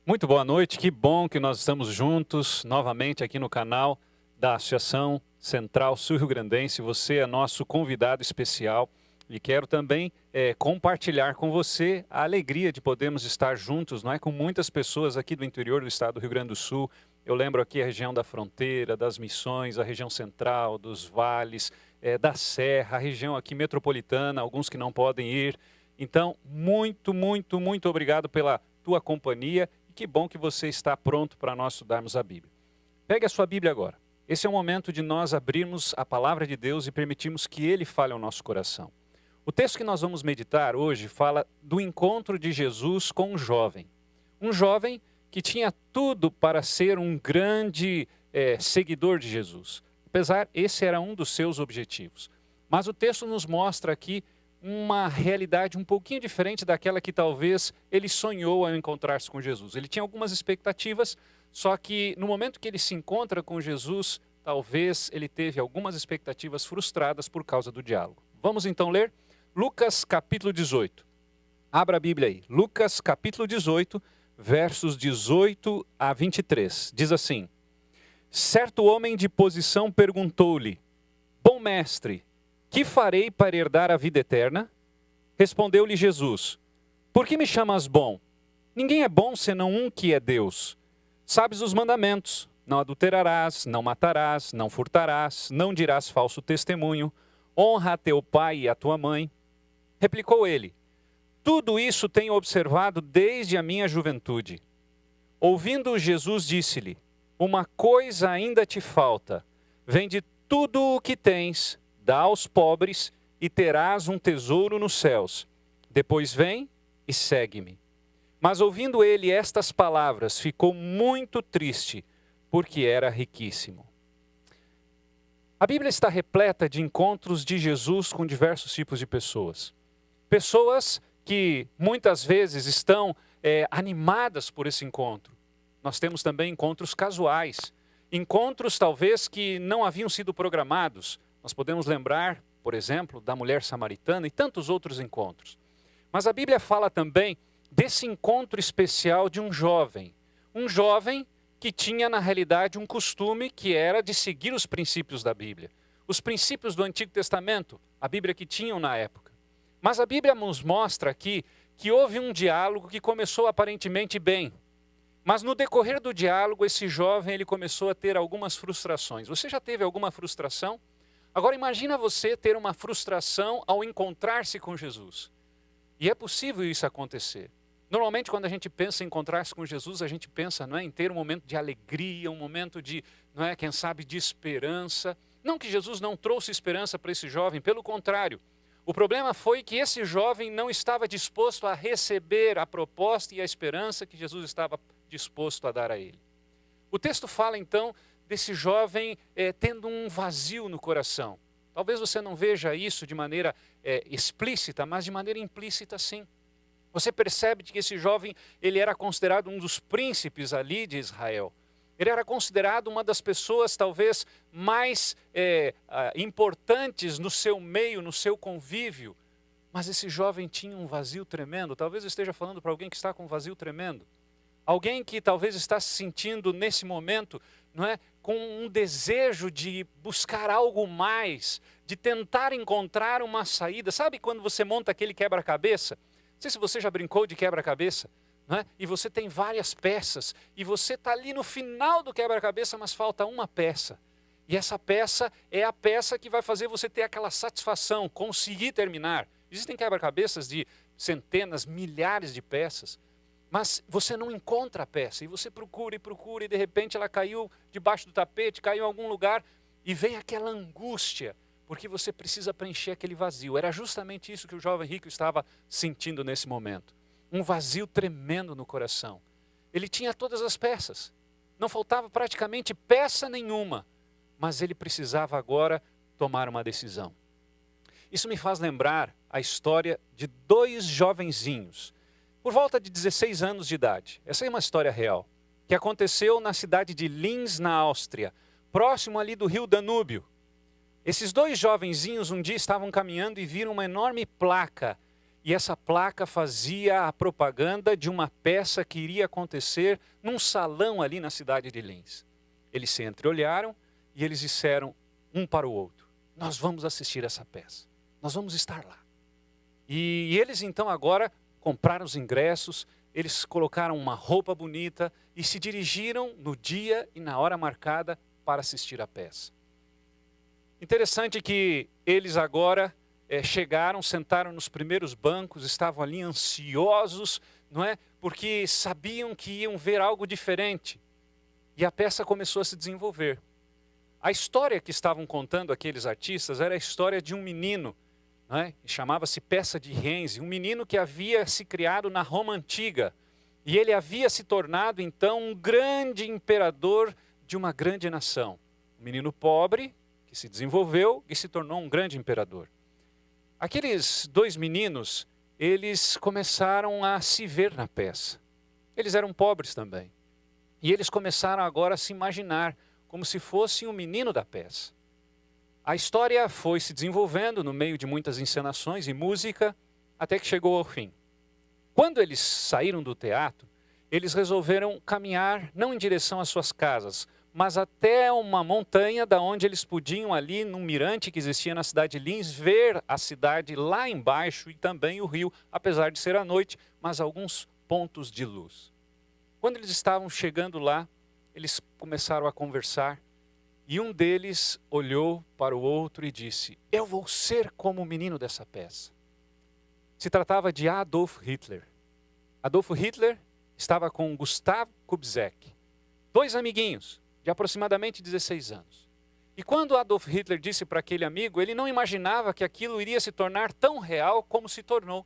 Muito boa noite, que bom que nós estamos juntos novamente aqui no canal da Associação Central Sul-Rio-Grandense. Você é nosso convidado especial e quero também compartilhar com você a alegria de podermos estar juntos, não é, com muitas pessoas aqui do interior do estado do Rio Grande do Sul. Eu lembro aqui a região da fronteira, das Missões, a região central, dos vales, da Serra, a região aqui metropolitana, alguns que não podem ir. Então, muito obrigado pela tua companhia. Que bom que você está pronto para nós estudarmos a Bíblia. Pegue a sua Bíblia agora. Esse é o momento de nós abrirmos a palavra de Deus e permitirmos que Ele fale ao nosso coração. O texto que nós vamos meditar hoje fala do encontro de Jesus com um jovem. Um jovem que tinha tudo para ser um grande seguidor de Jesus. Apesar, esse era um dos seus objetivos. Mas o texto nos mostra aqui uma realidade um pouquinho diferente daquela que talvez ele sonhou ao encontrar-se com Jesus. Ele tinha algumas expectativas, só que no momento que ele se encontra com Jesus, talvez ele teve algumas expectativas frustradas por causa do diálogo. Vamos então ler Lucas capítulo 18. Abra a Bíblia aí. Lucas capítulo 18, versos 18 a 23. Diz assim: Certo homem de posição perguntou-lhe: Bom mestre, que farei para herdar a vida eterna? Respondeu-lhe Jesus: Por que me chamas bom? Ninguém é bom senão um que é Deus. Sabes os mandamentos: não adulterarás, não matarás, não furtarás, não dirás falso testemunho, honra a teu pai e a tua mãe. Replicou ele: Tudo isso tenho observado desde a minha juventude. Ouvindo Jesus, disse-lhe: Uma coisa ainda te falta. Vende tudo o que tens, dá aos pobres e terás um tesouro nos céus. Depois vem e segue-me. Mas ouvindo ele estas palavras, ficou muito triste, porque era riquíssimo. A Bíblia está repleta de encontros de Jesus com diversos tipos de pessoas. Pessoas que muitas vezes estão animadas por esse encontro. Nós temos também encontros casuais. Encontros talvez que não haviam sido programados. Nós podemos lembrar, por exemplo, da mulher samaritana e tantos outros encontros. Mas a Bíblia fala também desse encontro especial de um jovem que tinha na realidade um costume que era de seguir os princípios da Bíblia. Os princípios do Antigo Testamento, a Bíblia que tinham na época. Mas a Bíblia nos mostra aqui que houve um diálogo que começou aparentemente bem. Mas no decorrer do diálogo, esse jovem ele começou a ter algumas frustrações. Você já teve alguma frustração? Agora imagina você ter uma frustração ao encontrar-se com Jesus. E é possível isso acontecer. Normalmente quando a gente pensa em encontrar-se com Jesus, a gente pensa, não é, em ter um momento de alegria, um momento de, não é, quem sabe, de esperança. Não que Jesus não trouxe esperança para esse jovem, pelo contrário. O problema foi que esse jovem não estava disposto a receber a proposta e a esperança que Jesus estava disposto a dar a ele. O texto fala então desse jovem tendo um vazio no coração. Talvez você não veja isso de maneira explícita, mas de maneira implícita sim. Você percebe que esse jovem ele era considerado um dos príncipes ali de Israel. Ele era considerado uma das pessoas talvez mais importantes no seu meio, no seu convívio. Mas esse jovem tinha um vazio tremendo. Talvez eu esteja falando para alguém que está com um vazio tremendo. Alguém que talvez está se sentindo nesse momento, não é, com um desejo de buscar algo mais, de tentar encontrar uma saída. Sabe quando você monta aquele quebra-cabeça? Não sei se você já brincou de quebra-cabeça, não é? E você tem várias peças, e você está ali no final do quebra-cabeça, mas falta uma peça. E essa peça é a peça que vai fazer você ter aquela satisfação, conseguir terminar. Existem quebra-cabeças de centenas, milhares de peças. Mas você não encontra a peça, e você procura, e de repente ela caiu debaixo do tapete, caiu em algum lugar, e vem aquela angústia, porque você precisa preencher aquele vazio. Era justamente isso que o jovem rico estava sentindo nesse momento. Um vazio tremendo no coração. Ele tinha todas as peças, não faltava praticamente peça nenhuma, mas ele precisava agora tomar uma decisão. Isso me faz lembrar a história de dois jovenzinhos, por volta de 16 anos de idade. Essa é uma história real, que aconteceu na cidade de Linz, na Áustria, próximo ali do rio Danúbio. Esses dois jovenzinhos um dia estavam caminhando e viram uma enorme placa E essa placa fazia a propaganda de uma peça que iria acontecer num salão ali na cidade de Linz. Eles se entreolharam e eles disseram um para o outro: nós vamos assistir essa peça, nós vamos estar lá. E eles então agora compraram os ingressos, eles colocaram uma roupa bonita e se dirigiram no dia e na hora marcada para assistir a peça. Interessante que eles agora chegaram, sentaram nos primeiros bancos, estavam ali ansiosos, não é? Porque sabiam que iam ver algo diferente. E a peça começou a se desenvolver. A história que estavam contando aqueles artistas era a história de um menino, não é? Chamava-se Peça de Rienzi, um menino que havia se criado na Roma Antiga. E ele havia se tornado então um grande imperador de uma grande nação. Um menino pobre que se desenvolveu e se tornou um grande imperador. Aqueles dois meninos, eles começaram a se ver na peça. Eles eram pobres também. E eles começaram agora a se imaginar como se fosse um menino da peça. A história foi se desenvolvendo no meio de muitas encenações e música, até que chegou ao fim. Quando eles saíram do teatro, eles resolveram caminhar não em direção às suas casas, mas até uma montanha da onde eles podiam ali, num mirante que existia na cidade de Linz, ver a cidade lá embaixo e também o rio, apesar de ser à noite, mas alguns pontos de luz. Quando eles estavam chegando lá, eles começaram a conversar e um deles olhou para o outro e disse: eu vou ser como o menino dessa peça. Se tratava de Adolf Hitler. Adolf Hitler estava com Gustav Kubitschek, dois amiguinhos de aproximadamente 16 anos. E quando Adolf Hitler disse para aquele amigo, ele não imaginava que aquilo iria se tornar tão real como se tornou.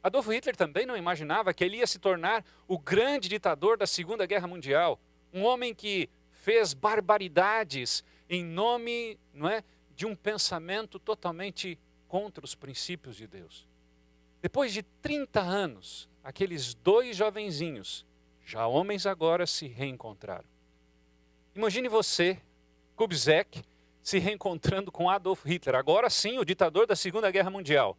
Adolf Hitler também não imaginava que ele ia se tornar o grande ditador da Segunda Guerra Mundial, um homem que fez barbaridades em nome, não é, de um pensamento totalmente contra os princípios de Deus. Depois de 30 anos, aqueles dois jovenzinhos, já homens agora, se reencontraram. Imagine você, Kubitschek, se reencontrando com Adolf Hitler, agora sim o ditador da Segunda Guerra Mundial.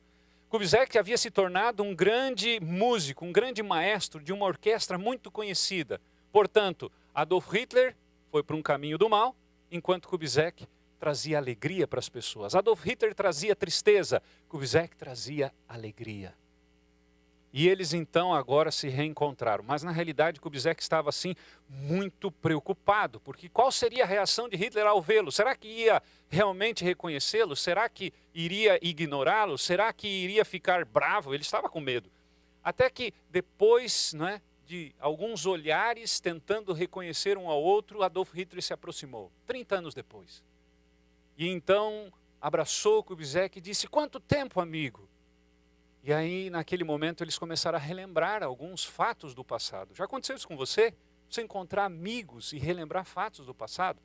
Kubitschek havia se tornado um grande músico, um grande maestro de uma orquestra muito conhecida. Portanto, Adolf Hitler foi para um caminho do mal, enquanto Kubitschek trazia alegria para as pessoas. Adolf Hitler trazia tristeza, Kubitschek trazia alegria. E eles então agora se reencontraram. Mas na realidade Kubitschek estava assim muito preocupado, porque qual seria a reação de Hitler ao vê-lo? Será que ia realmente reconhecê-lo? Será que iria ignorá-lo? Será que iria ficar bravo? Ele estava com medo. Até que depois, não é, de alguns olhares tentando reconhecer um ao outro, Adolf Hitler se aproximou, 30 anos depois. E então abraçou Kubitschek e disse: quanto tempo, amigo? E aí, naquele momento, eles começaram a relembrar alguns fatos do passado. Já aconteceu isso com você? Você encontrar amigos e relembrar fatos do passado?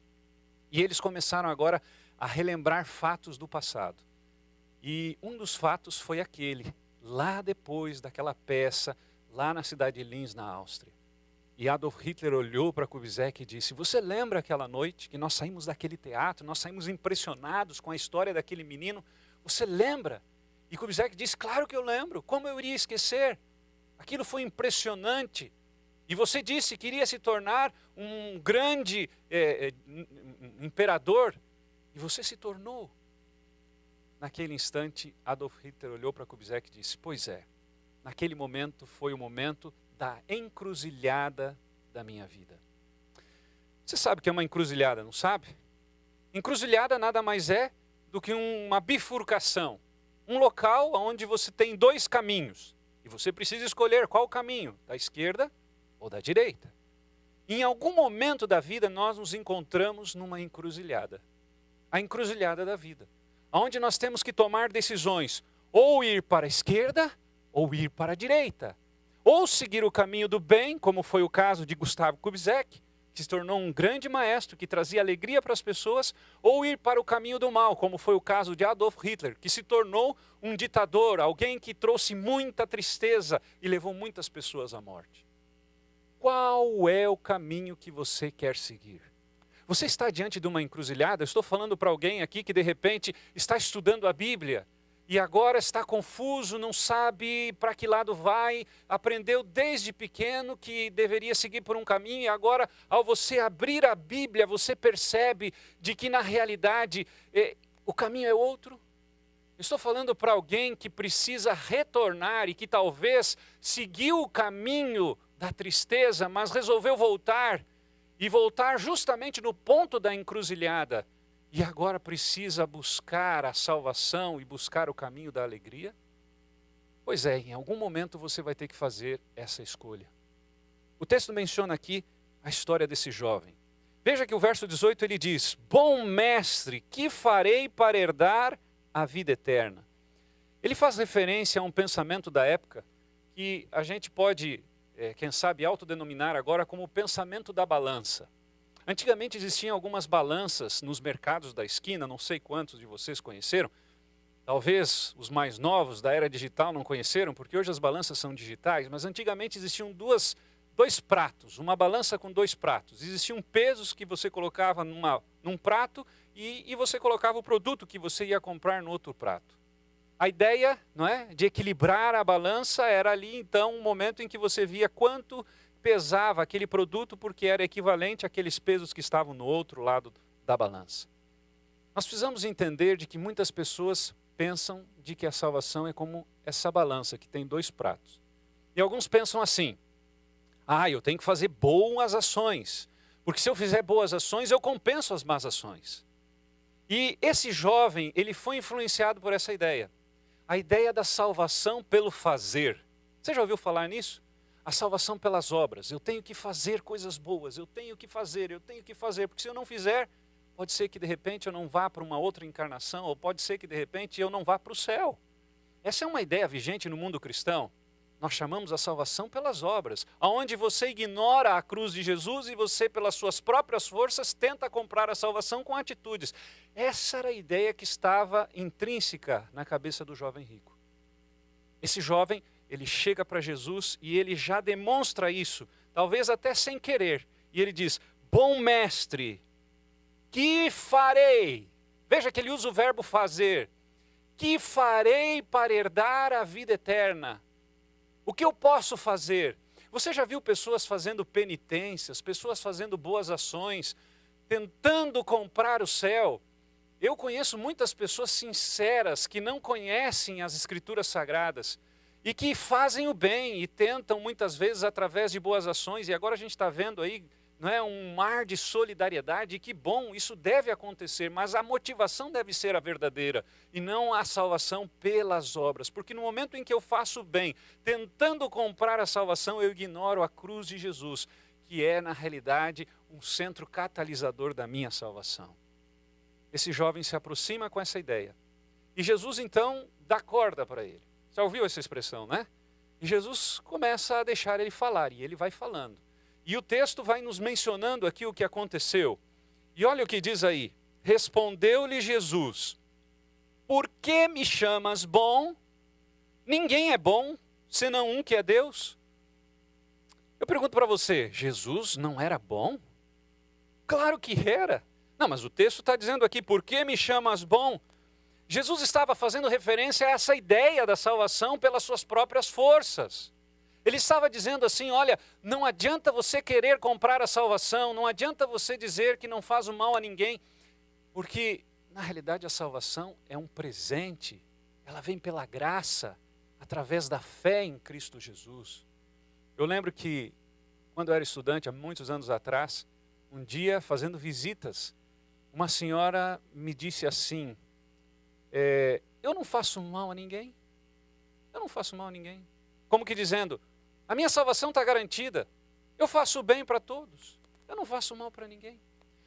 E eles começaram agora a relembrar fatos do passado. E um dos fatos foi aquele, lá depois daquela peça, lá na cidade de Linz, na Áustria. E Adolf Hitler olhou para Kubitschek e disse: você lembra aquela noite que nós saímos daquele teatro, nós saímos impressionados com a história daquele menino? Você lembra? E Kubitschek disse: claro que eu lembro, como eu iria esquecer? Aquilo foi impressionante. E você disse que iria se tornar um grande imperador, e você se tornou. Naquele instante, Adolf Hitler olhou para Kubitschek e disse: pois é, naquele momento foi o momento da encruzilhada da minha vida. Você sabe o que é uma encruzilhada, não sabe? Encruzilhada nada mais é do que uma bifurcação. Um local onde você tem dois caminhos. E você precisa escolher qual caminho, da esquerda ou da direita. Em algum momento da vida nós nos encontramos numa encruzilhada. A encruzilhada da vida. Onde nós temos que tomar decisões. Ou ir para a esquerda ou ir para a direita. Ou seguir o caminho do bem, como foi o caso de Gustav Kubitschek, que se tornou um grande maestro, que trazia alegria para as pessoas, ou ir para o caminho do mal, como foi o caso de Adolf Hitler, que se tornou um ditador, alguém que trouxe muita tristeza e levou muitas pessoas à morte. Qual é o caminho que você quer seguir? Você está diante de uma encruzilhada? Eu estou falando para alguém aqui que de repente está estudando a Bíblia, e agora está confuso, não sabe para que lado vai, aprendeu desde pequeno que deveria seguir por um caminho, e agora, ao você abrir a Bíblia, você percebe de que na realidade o caminho é outro. Estou falando para alguém que precisa retornar e que talvez seguiu o caminho da tristeza, mas resolveu voltar, e voltar justamente no ponto da encruzilhada, e agora precisa buscar a salvação e buscar o caminho da alegria? Pois é, em algum momento você vai ter que fazer essa escolha. O texto menciona aqui a história desse jovem. Veja que o verso 18 ele diz: bom mestre, que farei para herdar a vida eterna? Ele faz referência a um pensamento da época que a gente pode, quem sabe, autodenominar agora como o pensamento da balança. Antigamente existiam algumas balanças nos mercados da esquina, não sei quantos de vocês conheceram. Talvez os mais novos da era digital não conheceram, porque hoje as balanças são digitais, mas antigamente existiam dois pratos, uma balança com dois pratos. Existiam pesos que você colocava num prato e você colocava o produto que você ia comprar no outro prato. A ideia, não é, de equilibrar a balança era ali então um momento em que você via quanto pesava aquele produto, porque era equivalente àqueles pesos que estavam no outro lado da balança. Nós precisamos entender de que muitas pessoas pensam de que a salvação é como essa balança que tem dois pratos. E alguns pensam assim: eu tenho que fazer boas ações, porque se eu fizer boas ações eu compenso as más ações. E esse jovem, ele foi influenciado por essa ideia. A ideia da salvação pelo fazer. Você já ouviu falar nisso? A salvação pelas obras. Eu tenho que fazer coisas boas, eu tenho que fazer, porque se eu não fizer, pode ser que de repente eu não vá para uma outra encarnação, ou pode ser que de repente eu não vá para o céu. Essa é uma ideia vigente no mundo cristão. Nós chamamos a salvação pelas obras, onde você ignora a cruz de Jesus e você, pelas suas próprias forças, tenta comprar a salvação com atitudes. Essa era a ideia que estava intrínseca na cabeça do jovem rico. Esse jovem, ele chega para Jesus e ele já demonstra isso, talvez até sem querer. E ele diz: bom mestre, que farei? Veja que ele usa o verbo fazer. Que farei para herdar a vida eterna? O que eu posso fazer? Você já viu pessoas fazendo penitências, pessoas fazendo boas ações, tentando comprar o céu? Eu conheço muitas pessoas sinceras que não conhecem as Escrituras Sagradas e que fazem o bem e tentam muitas vezes através de boas ações, e agora a gente está vendo aí, não é, um mar de solidariedade, e que bom, isso deve acontecer, mas a motivação deve ser a verdadeira e não a salvação pelas obras, porque no momento em que eu faço o bem, tentando comprar a salvação, eu ignoro a cruz de Jesus, que é na realidade um centro catalisador da minha salvação. Esse jovem se aproxima com essa ideia e Jesus então dá corda para ele. Já ouviu essa expressão, né? E Jesus começa a deixar ele falar, e ele vai falando. E o texto vai nos mencionando aqui o que aconteceu. E olha o que diz aí: respondeu-lhe Jesus: por que me chamas bom? Ninguém é bom, senão um que é Deus. Eu pergunto para você, Jesus não era bom? Claro que era. Não, mas o texto está dizendo aqui: por que me chamas bom? Jesus estava fazendo referência a essa ideia da salvação pelas suas próprias forças. Ele estava dizendo assim: olha, não adianta você querer comprar a salvação, não adianta você dizer que não faz o mal a ninguém, porque na realidade a salvação é um presente, ela vem pela graça, através da fé em Cristo Jesus. Eu lembro que quando eu era estudante, há muitos anos atrás, um dia fazendo visitas, uma senhora me disse assim: eu não faço mal a ninguém, eu não faço mal a ninguém. Como que dizendo, a minha salvação está garantida, eu faço o bem para todos, eu não faço mal para ninguém.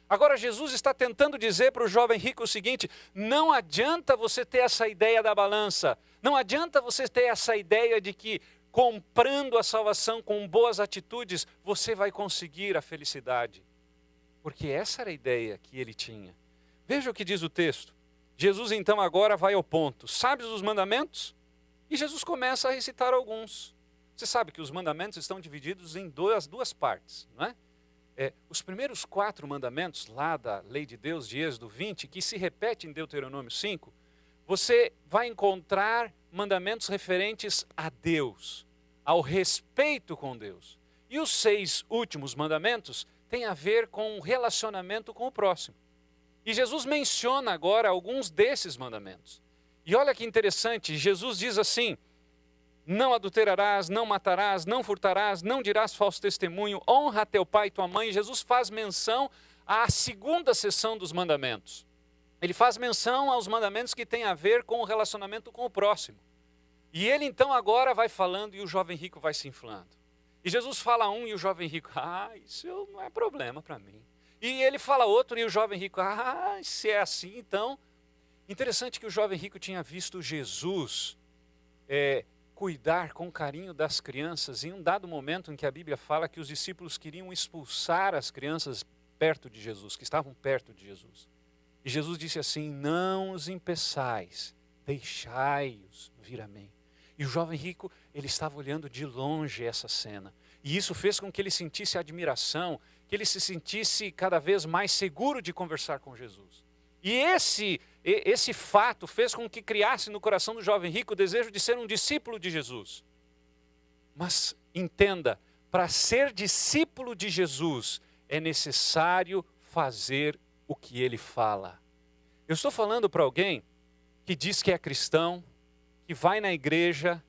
Agora Jesus está tentando dizer para o jovem rico o seguinte: não adianta você ter essa ideia da balança, não adianta você ter essa ideia de que comprando a salvação com boas atitudes, você vai conseguir a felicidade. Porque essa era a ideia que ele tinha. Veja o que diz o texto. Jesus então agora vai ao ponto. Sabes os mandamentos? E Jesus começa a recitar alguns. Você sabe que os mandamentos estão divididos em duas partes, não é? Os primeiros 4 mandamentos lá da lei de Deus de Êxodo 20, que se repete em Deuteronômio 5, você vai encontrar mandamentos referentes a Deus, ao respeito com Deus. E os 6 últimos mandamentos têm a ver com o relacionamento com o próximo. E Jesus menciona agora alguns desses mandamentos. E olha que interessante, Jesus diz assim: não adulterarás, não matarás, não furtarás, não dirás falso testemunho, honra teu pai e tua mãe. Jesus faz menção à segunda seção dos mandamentos. Ele faz menção aos mandamentos que têm a ver com o relacionamento com o próximo. E ele então agora vai falando e o jovem rico vai se inflando. E Jesus fala um e o jovem rico, isso não é problema para mim. E ele fala outro e o jovem rico, se é assim então. Interessante que o jovem rico tinha visto Jesus cuidar com carinho das crianças em um dado momento em que a Bíblia fala que os discípulos queriam expulsar as crianças perto de Jesus, que estavam perto de Jesus. E Jesus disse assim, não os impeçais, deixai-os vir a mim. E o jovem rico, ele estava olhando de longe essa cena. E isso fez com que ele sentisse admiração, que ele se sentisse cada vez mais seguro de conversar com Jesus. E esse fato fez com que criasse no coração do jovem rico o desejo de ser um discípulo de Jesus. Mas entenda, para ser discípulo de Jesus é necessário fazer o que ele fala. Eu estou falando para alguém que diz que é cristão, que vai na igreja,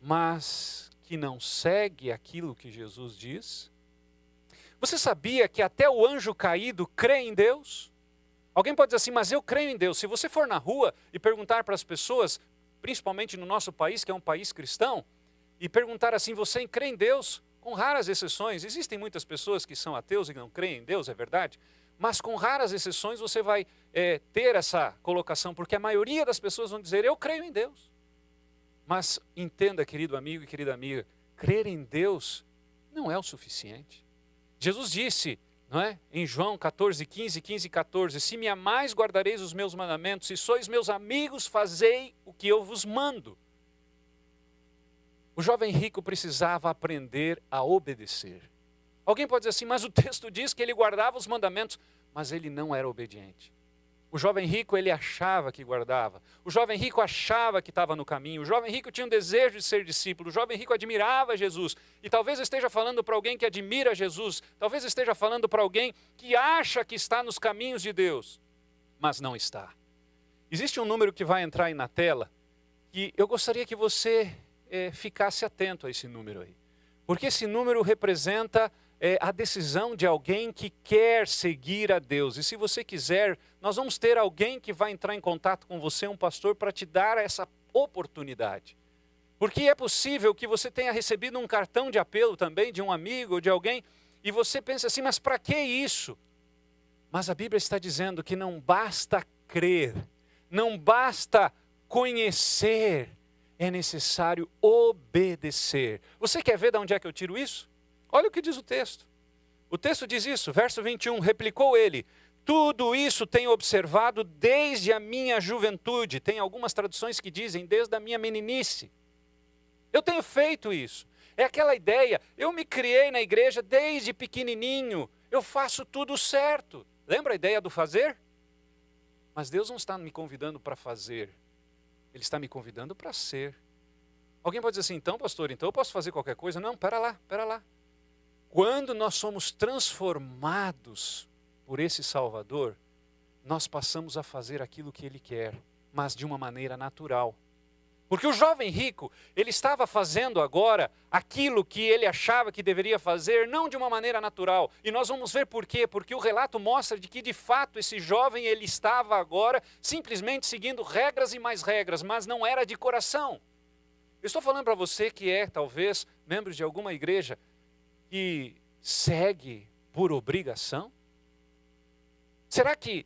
mas que não segue aquilo que Jesus diz. Você sabia que até o anjo caído crê em Deus? Alguém pode dizer assim, mas eu creio em Deus. Se você for na rua e perguntar para as pessoas, principalmente no nosso país, que é um país cristão, e perguntar assim, você crê em Deus? Com raras exceções, existem muitas pessoas que são ateus e não creem em Deus, é verdade? Mas com raras exceções você vai ter essa colocação, porque a maioria das pessoas vão dizer, eu creio em Deus. Mas entenda, querido amigo e querida amiga, crer em Deus não é o suficiente. Jesus disse, não é? Em João 14, 15, 15 e 14, se me amais, guardareis os meus mandamentos, se sois meus amigos, fazei o que eu vos mando. O jovem rico precisava aprender a obedecer. Alguém pode dizer assim, mas o texto diz que ele guardava os mandamentos, mas ele não era obediente. O jovem rico, ele achava que guardava. O jovem rico achava que estava no caminho. O jovem rico tinha um desejo de ser discípulo. O jovem rico admirava Jesus. E talvez esteja falando para alguém que admira Jesus. Talvez esteja falando para alguém que acha que está nos caminhos de Deus, mas não está. Existe um número que vai entrar aí na tela e eu gostaria que você ficasse atento a esse número aí. Porque esse número representa a decisão de alguém que quer seguir a Deus. E se você quiser, nós vamos ter alguém que vai entrar em contato com você, um pastor, para te dar essa oportunidade. Porque é possível que você tenha recebido um cartão de apelo também de um amigo ou de alguém, e você pensa assim, mas para que isso? Mas a Bíblia está dizendo que não basta crer, não basta conhecer, é necessário obedecer. Você quer ver de onde é que eu tiro isso? Olha o que diz o texto. O texto diz isso, verso 21, replicou ele, tudo isso tenho observado desde a minha juventude. Tem algumas traduções que dizem desde a minha meninice. Eu tenho feito isso. É aquela ideia, eu me criei na igreja desde pequenininho, eu faço tudo certo. Lembra a ideia do fazer? Mas Deus não está me convidando para fazer, Ele está me convidando para ser. Alguém pode dizer assim, então pastor, então eu posso fazer qualquer coisa? Não, pera lá. Quando nós somos transformados por esse Salvador, nós passamos a fazer aquilo que Ele quer, mas de uma maneira natural. Porque o jovem rico, ele estava fazendo agora aquilo que ele achava que deveria fazer, não de uma maneira natural. E nós vamos ver por quê, porque o relato mostra de que de fato esse jovem, ele estava agora simplesmente seguindo regras e mais regras, mas não era de coração. Eu estou falando para você que é, talvez, membro de alguma igreja, que segue por obrigação? Será que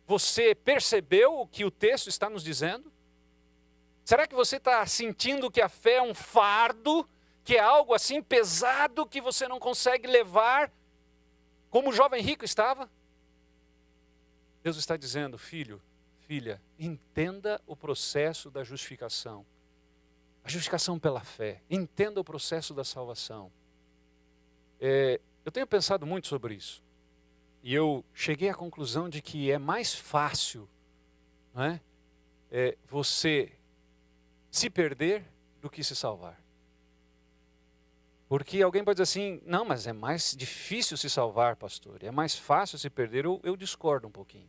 você percebeu o que o texto está nos dizendo? Será que você está sentindo que a fé é um fardo, que é algo assim pesado que você não consegue levar, como o jovem rico estava? Deus está dizendo, filho, filha, entenda o processo da justificação. A justificação pela fé, entenda o processo da salvação. Eu tenho pensado muito sobre isso. E eu cheguei à conclusão de que é mais fácil, não é? você se perder do que se salvar. Porque alguém pode dizer assim, não, mas é mais difícil se salvar, pastor, é mais fácil se perder. Eu discordo um pouquinho.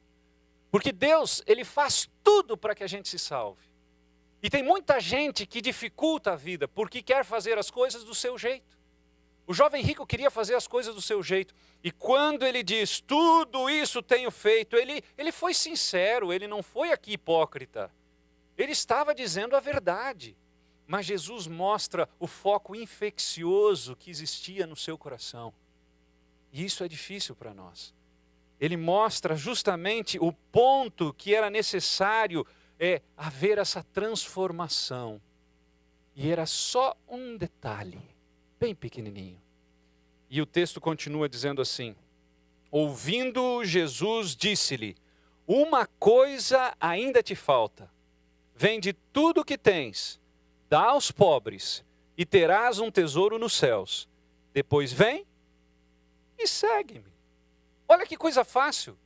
Porque Deus, Ele faz tudo para que a gente se salve. E tem muita gente que dificulta a vida porque quer fazer as coisas do seu jeito. O jovem rico queria fazer as coisas do seu jeito. E quando ele diz, tudo isso tenho feito, ele foi sincero, ele não foi aqui hipócrita. Ele estava dizendo a verdade. Mas Jesus mostra o foco infeccioso que existia no seu coração. E isso é difícil para nós. Ele mostra justamente o ponto que era necessário haver essa transformação. E era só um detalhe, bem pequenininho. E o texto continua dizendo assim, ouvindo Jesus disse-lhe, uma coisa ainda te falta, vende tudo o que tens, dá aos pobres e terás um tesouro nos céus. Depois vem e segue-me. Olha que coisa fácil.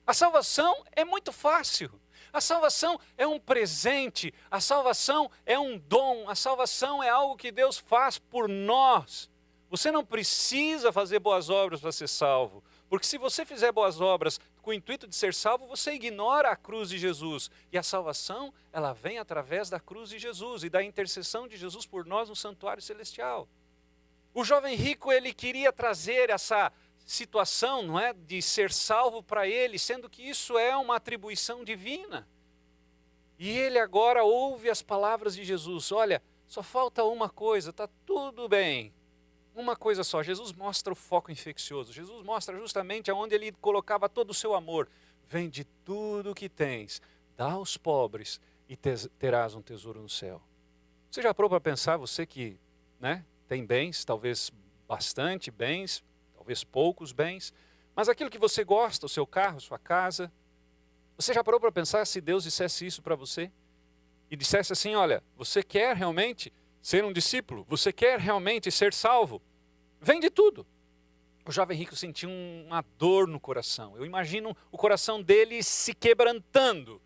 A salvação é muito fácil. A salvação é um presente. A salvação é um dom. A salvação é algo que Deus faz por nós. Você não precisa fazer boas obras para ser salvo. Porque se você fizer boas obras com o intuito de ser salvo, você ignora a cruz de Jesus. E a salvação, ela vem através da cruz de Jesus e da intercessão de Jesus por nós no santuário celestial. O jovem rico, ele queria trazer essa situação, não é, de ser salvo para ele, sendo que isso é uma atribuição divina. E ele agora ouve as palavras de Jesus. Olha, só falta uma coisa, está tudo bem. Uma coisa só, Jesus mostra o foco infeccioso. Jesus mostra justamente aonde ele colocava todo o seu amor. Vende tudo o que tens, dá aos pobres e terás um tesouro no céu. Você já parou para pensar, você que tem bens, talvez bastante bens, talvez poucos bens, mas aquilo que você gosta, o seu carro, sua casa, você já parou para pensar se Deus dissesse isso para você? E dissesse assim, olha, você quer realmente ser um discípulo? Você quer realmente ser salvo? Vende tudo. O jovem rico sentiu uma dor no coração. Eu imagino o coração dele se quebrantando.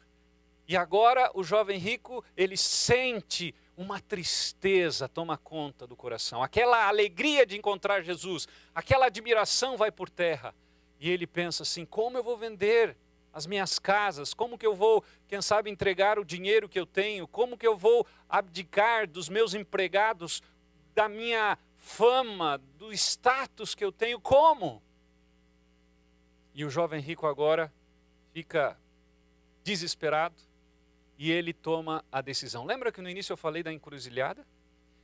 E agora o jovem rico, ele sente uma tristeza toma conta do coração. Aquela alegria de encontrar Jesus, aquela admiração vai por terra. E ele pensa assim, como eu vou vender as minhas casas? Como que eu vou, quem sabe, entregar o dinheiro que eu tenho? Como que eu vou abdicar dos meus empregados, da minha fama, do status que eu tenho? Como? E o jovem rico agora fica desesperado. E ele toma a decisão. Lembra que no início eu falei da encruzilhada?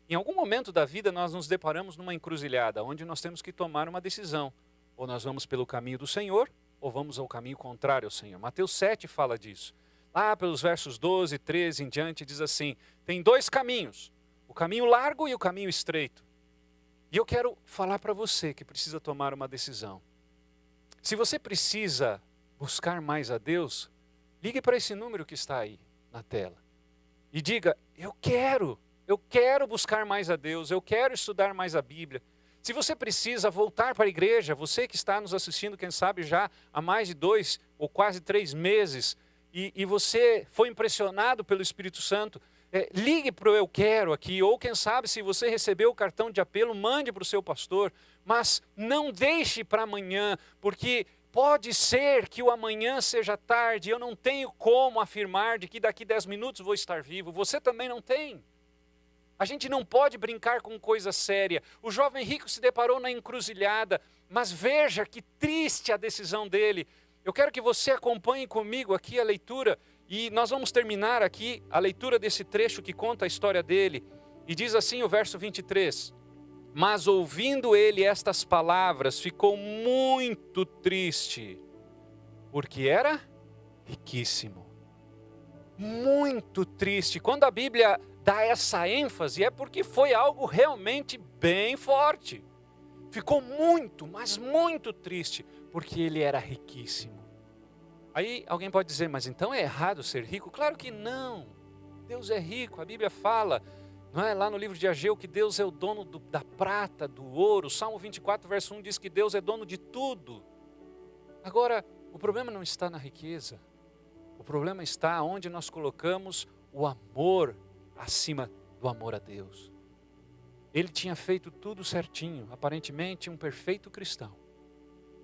Em algum momento da vida nós nos deparamos numa encruzilhada, onde nós temos que tomar uma decisão. Ou nós vamos pelo caminho do Senhor, ou vamos ao caminho contrário ao Senhor. Mateus 7 fala disso. Lá pelos versos 12, 13 em diante, diz assim, tem dois caminhos, o caminho largo e o caminho estreito. E eu quero falar para você que precisa tomar uma decisão. Se você precisa buscar mais a Deus, ligue para esse número que está aí na tela e diga, eu quero buscar mais a Deus, eu quero estudar mais a Bíblia. Se você precisa voltar para a igreja, você que está nos assistindo, quem sabe já há mais de 2 ou quase 3 meses, e você foi impressionado pelo Espírito Santo, ligue para o Eu Quero aqui, ou quem sabe se você recebeu o cartão de apelo, mande para o seu pastor, mas não deixe para amanhã, porque pode ser que o amanhã seja tarde, eu não tenho como afirmar de que daqui 10 minutos vou estar vivo, você também não tem. A gente não pode brincar com coisa séria. O jovem rico se deparou na encruzilhada, mas veja que triste a decisão dele. Eu quero que você acompanhe comigo aqui a leitura, e nós vamos terminar aqui a leitura desse trecho que conta a história dele. E diz assim o verso 23, mas ouvindo ele estas palavras, ficou muito triste, porque era riquíssimo. Muito triste. Quando a Bíblia dá essa ênfase, é porque foi algo realmente bem forte. Ficou muito, mas muito triste, porque ele era riquíssimo. Aí alguém pode dizer, mas então é errado ser rico? Claro que não. Deus é rico, a Bíblia fala, não é? Lá no livro de Ageu, que Deus é o dono da prata, do ouro. O Salmo 24, verso 1 diz que Deus é dono de tudo. Agora, o problema não está na riqueza. O problema está onde nós colocamos o amor acima do amor a Deus. Ele tinha feito tudo certinho, aparentemente um perfeito cristão,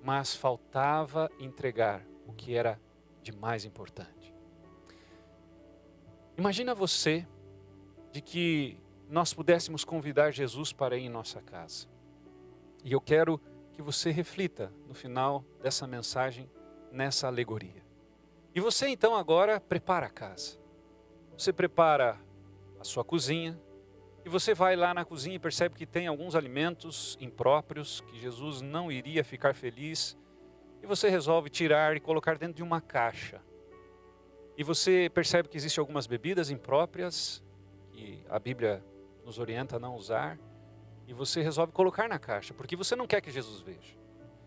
mas faltava entregar o que era de mais importante. Imagina você de que nós pudéssemos convidar Jesus para ir em nossa casa. E eu quero que você reflita no final dessa mensagem, nessa alegoria. E você então agora prepara a casa. Você prepara a sua cozinha, e você vai lá na cozinha e percebe que tem alguns alimentos impróprios, que Jesus não iria ficar feliz, e você resolve tirar e colocar dentro de uma caixa. E você percebe que existem algumas bebidas impróprias, que a Bíblia nos orienta a não usar, e você resolve colocar na caixa, porque você não quer que Jesus veja.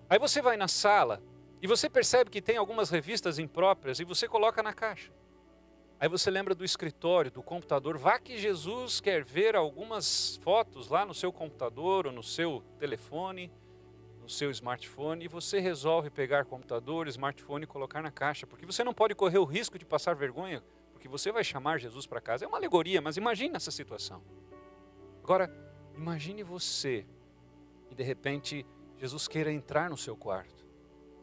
Aí você vai na sala, e você percebe que tem algumas revistas impróprias, e você coloca na caixa. Aí você lembra do escritório, do computador, vá que Jesus quer ver algumas fotos lá no seu computador, ou no seu telefone, no seu smartphone, e você resolve pegar computador, smartphone e colocar na caixa, porque você não pode correr o risco de passar vergonha, porque você vai chamar Jesus para casa. É uma alegoria, mas imagine essa situação. Agora, imagine você, e de repente Jesus queira entrar no seu quarto.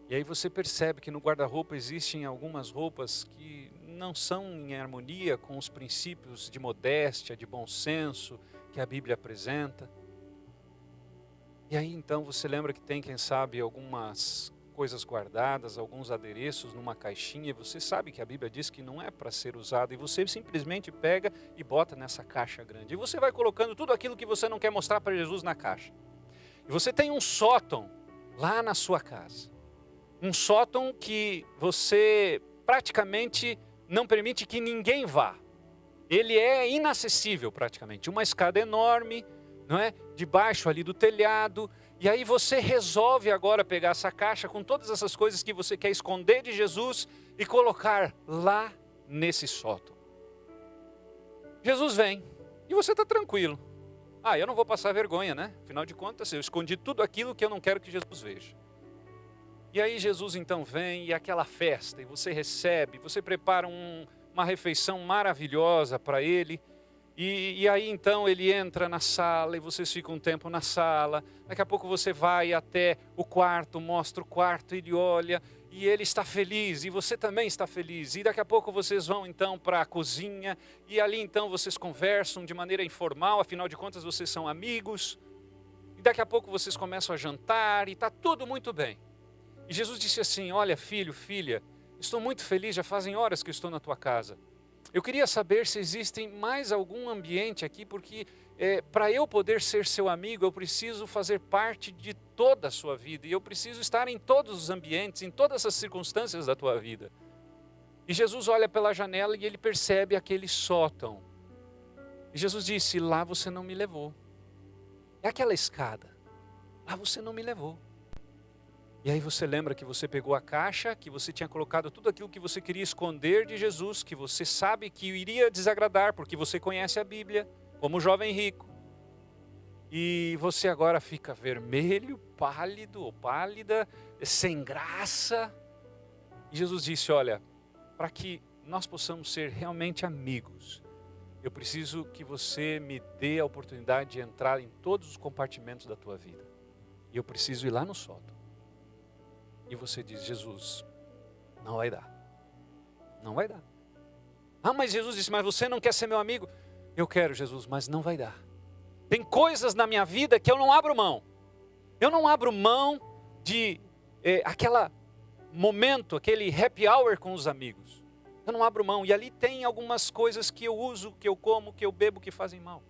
E aí você percebe que no guarda-roupa existem algumas roupas que não são em harmonia com os princípios de modéstia, de bom senso que a Bíblia apresenta. E aí então você lembra que tem, quem sabe, algumas coisas guardadas, alguns adereços numa caixinha, e você sabe que a Bíblia diz que não é para ser usado, e você simplesmente pega e bota nessa caixa grande. E você vai colocando tudo aquilo que você não quer mostrar para Jesus na caixa. E você tem um sótão lá na sua casa. Um sótão que você praticamente não permite que ninguém vá. Ele é inacessível praticamente. Uma escada enorme, não é? Debaixo ali do telhado. E aí você resolve agora pegar essa caixa com todas essas coisas que você quer esconder de Jesus e colocar lá nesse sótão. Jesus vem e você está tranquilo. Eu não vou passar vergonha, né? Afinal de contas, eu escondi tudo aquilo que eu não quero que Jesus veja. E aí Jesus então vem e aquela festa, e você recebe, você prepara uma refeição maravilhosa para ele, e aí então ele entra na sala e vocês ficam um tempo na sala, daqui a pouco você vai até o quarto, mostra o quarto, ele olha, e ele está feliz, e você também está feliz, e daqui a pouco vocês vão então para a cozinha, e ali então vocês conversam de maneira informal, afinal de contas vocês são amigos, e daqui a pouco vocês começam a jantar, e está tudo muito bem. E Jesus disse assim: olha, filho, filha, estou muito feliz, já fazem horas que eu estou na tua casa. Eu queria saber se existe mais algum ambiente aqui, porque para eu poder ser seu amigo, eu preciso fazer parte de toda a sua vida. E eu preciso estar em todos os ambientes, em todas as circunstâncias da tua vida. E Jesus olha pela janela e ele percebe aquele sótão. E Jesus disse: lá você não me levou. É aquela escada. Lá você não me levou. E aí você lembra que você pegou a caixa, que você tinha colocado tudo aquilo que você queria esconder de Jesus, que você sabe que iria desagradar, porque você conhece a Bíblia, como o jovem rico. E você agora fica vermelho, pálido ou pálida, sem graça. E Jesus disse: olha, para que nós possamos ser realmente amigos, eu preciso que você me dê a oportunidade de entrar em todos os compartimentos da tua vida. E eu preciso ir lá no sótão. E você diz: Jesus, não vai dar. Não vai dar. Mas Jesus disse: mas você não quer ser meu amigo? Eu quero, Jesus, mas não vai dar. Tem coisas na minha vida que eu não abro mão. Eu não abro mão de aquele momento, aquele happy hour com os amigos. Eu não abro mão. E ali tem algumas coisas que eu uso, que eu como, que eu bebo, que fazem mal.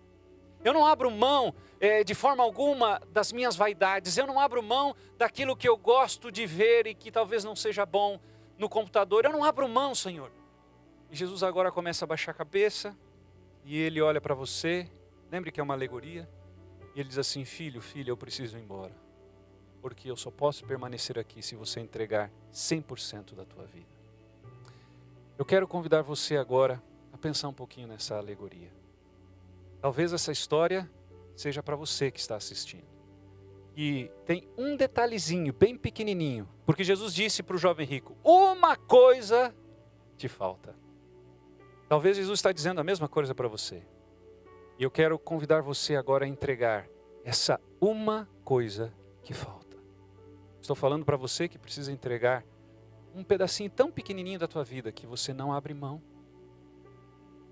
Eu não abro mão de forma alguma das minhas vaidades. Eu não abro mão daquilo que eu gosto de ver e que talvez não seja bom no computador. Eu não abro mão, Senhor. E Jesus agora começa a baixar a cabeça e ele olha para você. Lembre que é uma alegoria. E ele diz assim: filho, filha, eu preciso ir embora. Porque eu só posso permanecer aqui se você entregar 100% da tua vida. Eu quero convidar você agora a pensar um pouquinho nessa alegoria. Talvez essa história seja para você que está assistindo. E tem um detalhezinho bem pequenininho. Porque Jesus disse para o jovem rico: uma coisa te falta. Talvez Jesus está dizendo a mesma coisa para você. E eu quero convidar você agora a entregar essa uma coisa que falta. Estou falando para você que precisa entregar um pedacinho tão pequenininho da tua vida que você não abre mão.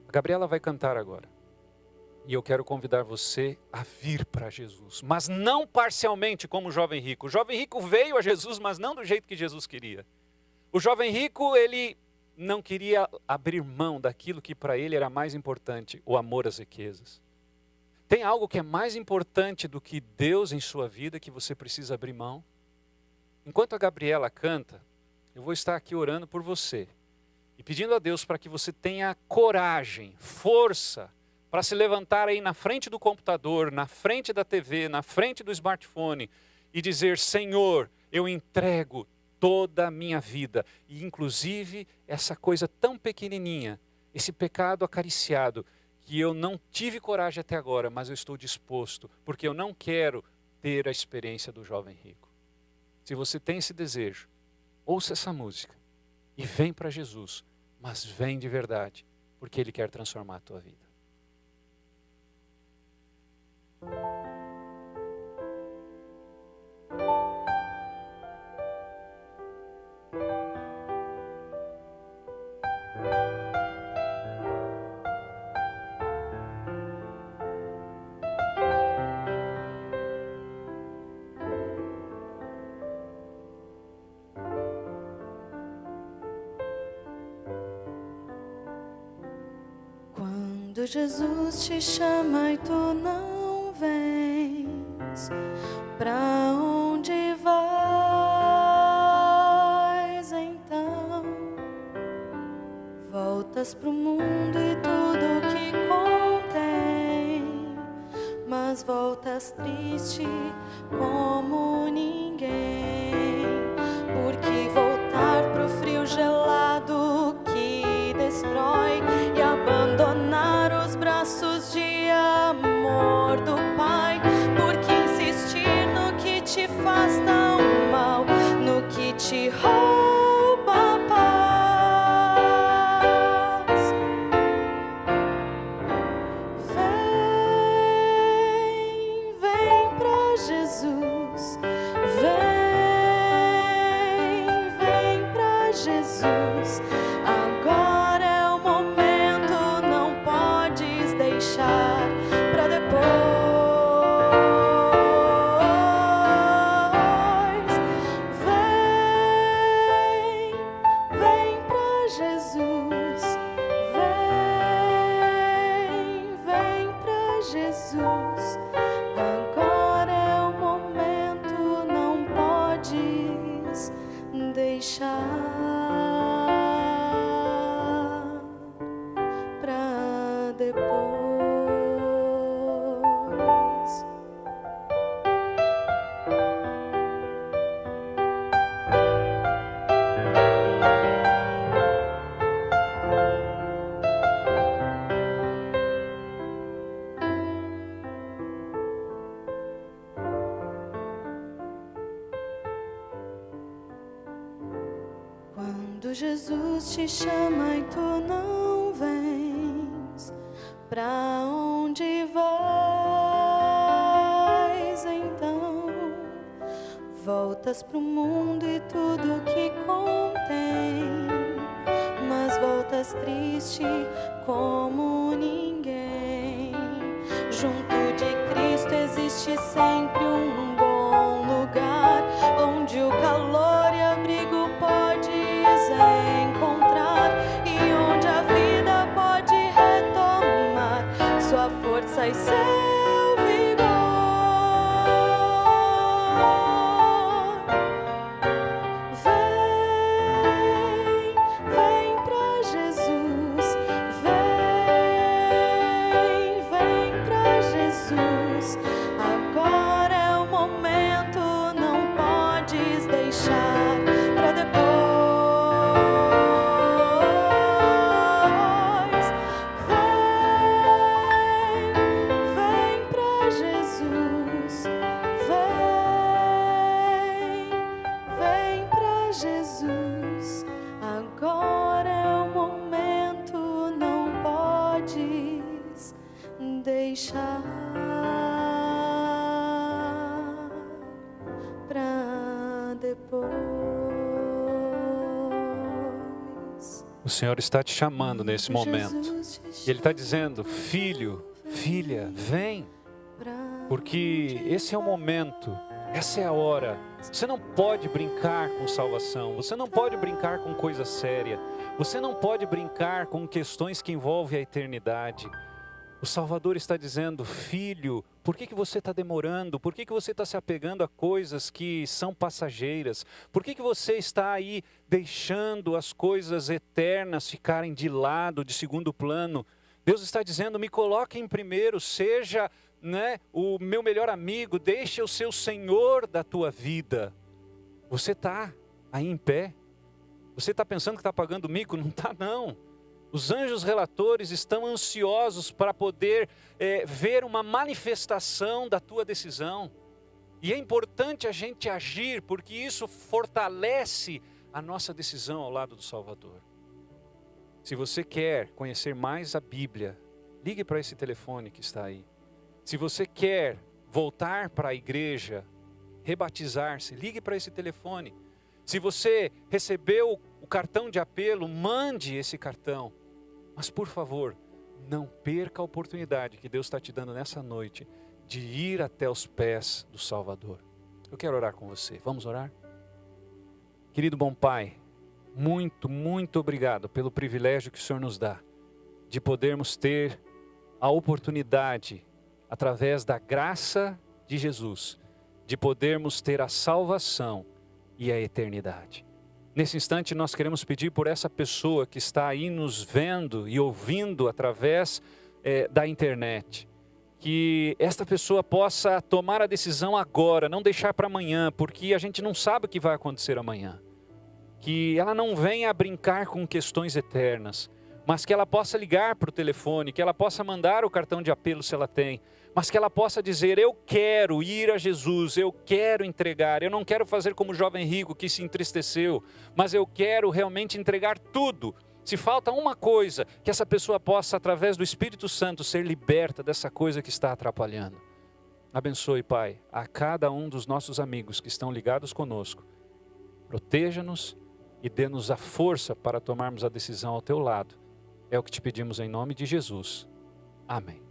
A Gabriela vai cantar agora. E eu quero convidar você a vir para Jesus. Mas não parcialmente como o jovem rico. O jovem rico veio a Jesus, mas não do jeito que Jesus queria. O jovem rico, ele não queria abrir mão daquilo que para ele era mais importante, o amor às riquezas. Tem algo que é mais importante do que Deus em sua vida que você precisa abrir mão? Enquanto a Gabriela canta, eu vou estar aqui orando por você e pedindo a Deus para que você tenha coragem, força, para se levantar aí na frente do computador, na frente da TV, na frente do smartphone e dizer: Senhor, eu entrego toda a minha vida, e inclusive essa coisa tão pequenininha, esse pecado acariciado, que eu não tive coragem até agora, mas eu estou disposto, porque eu não quero ter a experiência do jovem rico. Se você tem esse desejo, ouça essa música e vem para Jesus, mas vem de verdade, porque Ele quer transformar a tua vida. Quando Jesus te chama e tu não vens, pra onde vais então? Voltas pro mundo e tudo que contém, mas voltas triste como ninguém, porque voltar pro frio gelado que destrói e abandonar os braços de amor do Pai, porque insistir no que te faz tão mal, no que te rouba a paz. Vem pra Jesus, vem pra Jesus. Agora é o momento, não podes deixar pra depois. Vem pra Jesus, vem pra Jesus. Agora é o momento, não podes deixar pra depois. Quando Jesus te chama e tu não vens, pra onde vais então? Voltas pro mundo e tudo que contém, mas voltas triste como ninguém. Junto de Cristo existe sempre um bom lugar, onde o calor e abrigo podes encontrar, e onde a vida pode retomar sua força e seu vigor. Vem pra Jesus, vem pra Jesus. Agora é o momento. depois. O Senhor está te chamando nesse momento. E Ele está dizendo, filho, filha, vem. Porque esse é o momento, essa é a hora. Você não pode brincar com salvação. Você não pode brincar com coisa séria. Você não pode brincar com questões que envolvem a eternidade. O Salvador está dizendo, filho, por que você está demorando? Por que você está se apegando a coisas que são passageiras? Por que você está aí deixando as coisas eternas ficarem de lado, de segundo plano? Deus está dizendo, me coloque em primeiro, seja, né, o meu melhor amigo, deixe eu ser o Senhor da tua vida. Você está aí em pé? Você está pensando que está pagando mico? Não está não. Os anjos relatores estão ansiosos para poder ver uma manifestação da tua decisão. E é importante a gente agir, porque isso fortalece a nossa decisão ao lado do Salvador. Se você quer conhecer mais a Bíblia, ligue para esse telefone que está aí. Se você quer voltar para a igreja, rebatizar-se, ligue para esse telefone. Se você recebeu o cartão de apelo, mande esse cartão. Mas por favor, não perca a oportunidade que Deus está te dando nessa noite de ir até os pés do Salvador. Eu quero orar com você. Vamos orar? Querido bom Pai, muito, muito obrigado pelo privilégio que o Senhor nos dá de podermos ter a oportunidade, através da graça de Jesus, de podermos ter a salvação e a eternidade. Nesse instante nós queremos pedir por essa pessoa que está aí nos vendo e ouvindo através da internet. Que esta pessoa possa tomar a decisão agora, não deixar para amanhã, porque a gente não sabe o que vai acontecer amanhã. Que ela não venha a brincar com questões eternas, mas que ela possa ligar para o telefone, que ela possa mandar o cartão de apelo se ela tem, mas que ela possa dizer, eu quero ir a Jesus, eu quero entregar, eu não quero fazer como o jovem rico que se entristeceu, mas eu quero realmente entregar tudo. Se falta uma coisa, que essa pessoa possa, através do Espírito Santo, ser liberta dessa coisa que está atrapalhando. Abençoe, Pai, a cada um dos nossos amigos que estão ligados conosco. Proteja-nos e dê-nos a força para tomarmos a decisão ao teu lado. É o que te pedimos em nome de Jesus. Amém.